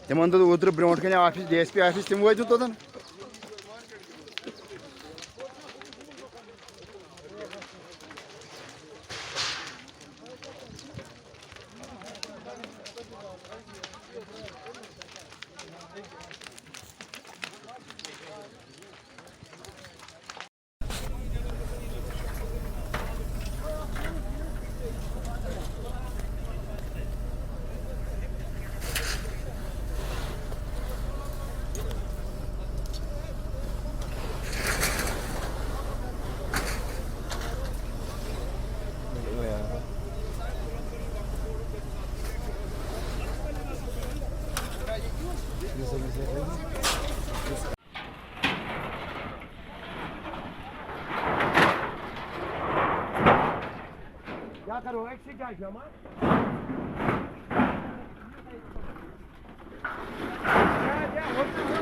तिमन तो ओतर ब्रोट कन office DSP office तिम वो तोतन क्या करो एक से क्या जमा क्या होता है